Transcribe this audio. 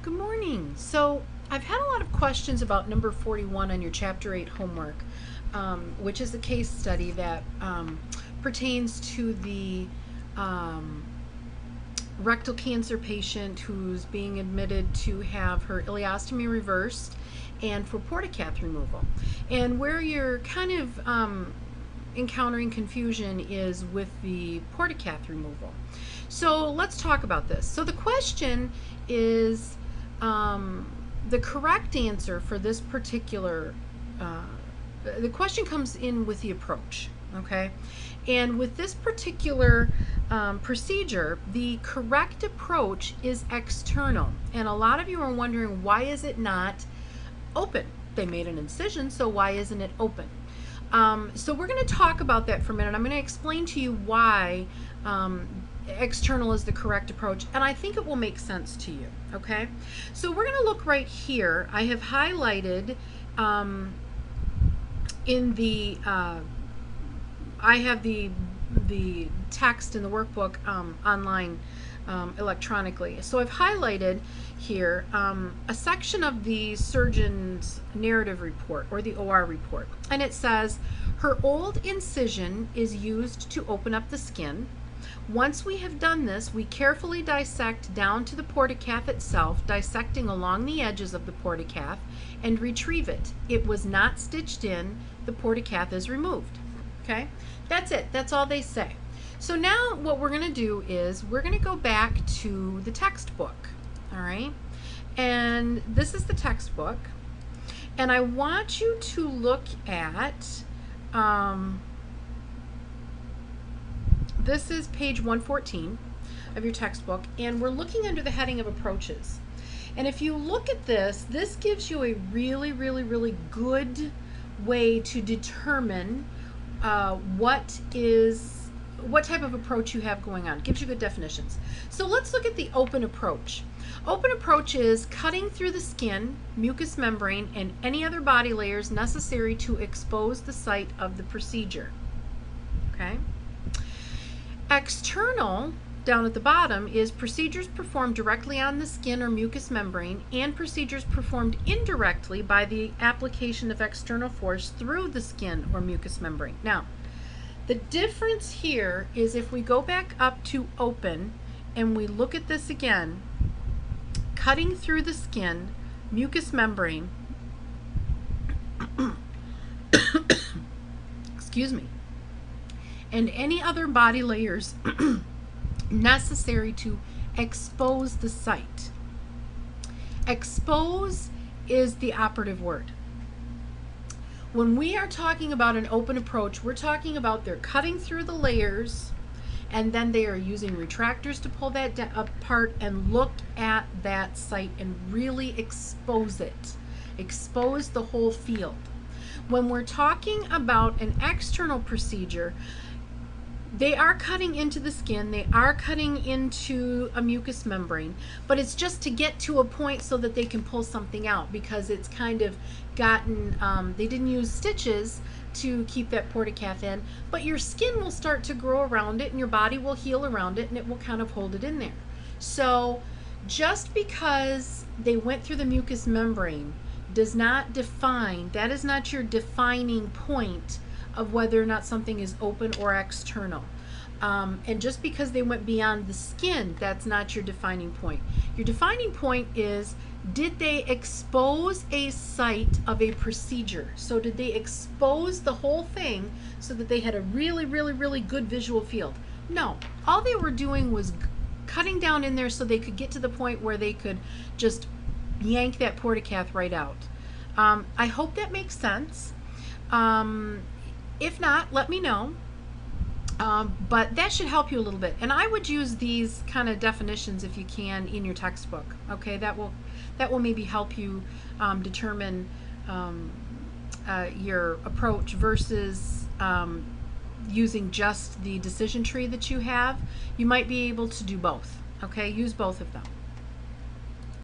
Good morning. So I've had a lot of questions about number 41 on your Chapter 8 homework, which is a case study that pertains to the rectal cancer patient who's being admitted to have her ileostomy reversed and for Port-a-Cath removal. And where you're kind of encountering confusion is with the Port-a-Cath removal. So let's talk about this. So the question is, the correct answer for this particular, the question comes in with the approach, okay? And with this particular procedure, the correct approach is external. And a lot of you are wondering, why is it not open? They made an incision, so why isn't it open? So we're going to talk about that for a minute. I'm going to explain to you why external is the correct approach, and I think it will make sense to you, okay? So we're going to look right here. I have highlighted in the, I have the text in the workbook online electronically. So I've highlighted here a section of the surgeon's narrative report, or the OR report, and it says, her old incision is used to open up the skin. Once we have done this, we carefully dissect down to the Port-a-Cath itself, dissecting along the edges of the Port-a-Cath, and retrieve it. It was not stitched in. The Port-a-Cath is removed. Okay? That's it. That's all they say. So now what we're going to do is we're going to go back to the textbook. All right? And this is the textbook. And I want you to look at this is page 114 of your textbook, and we're looking under the heading of approaches. And if you look at this, this gives you a really, really, really good way to determine what type of approach you have going on. It gives you good definitions. So let's look at the open approach. Open approach is cutting through the skin, mucous membrane, and any other body layers necessary to expose the site of the procedure. Okay? External, down at the bottom, is procedures performed directly on the skin or mucous membrane, and procedures performed indirectly by the application of external force through the skin or mucous membrane. Now, the difference here is if we go back up to open and we look at this again, cutting through the skin, mucous membrane, excuse me, and any other body layers necessary to expose the site. Expose is the operative word. When we are talking about an open approach, we're talking about they're cutting through the layers, and then they are using retractors to pull that apart and look at that site and really expose it. Expose the whole field. When we're talking about an external procedure, they are cutting into the skin, they are cutting into a mucous membrane, but it's just to get to a point so that they can pull something out, because it's kind of gotten, they didn't use stitches to keep that Port-a-Cath in, but your skin will start to grow around it and your body will heal around it and it will kind of hold it in there. So just because they went through the mucous membrane does not define, that is not your defining point of whether or not something is open or external. And just because they went beyond the skin, that's not your defining point. Your defining point is, did they expose a site of a procedure? So did they expose the whole thing so that they had a really, really, really good visual field? No. All they were doing was cutting down in there so they could get to the point where they could just yank that Port-a-Cath right out. I hope that makes sense. If not, let me know. But that should help you a little bit. And I would use these kind of definitions if you can in your textbook. Okay, that will maybe help you determine your approach versus using just the decision tree that you have. You might be able to do both. Okay, use both of them.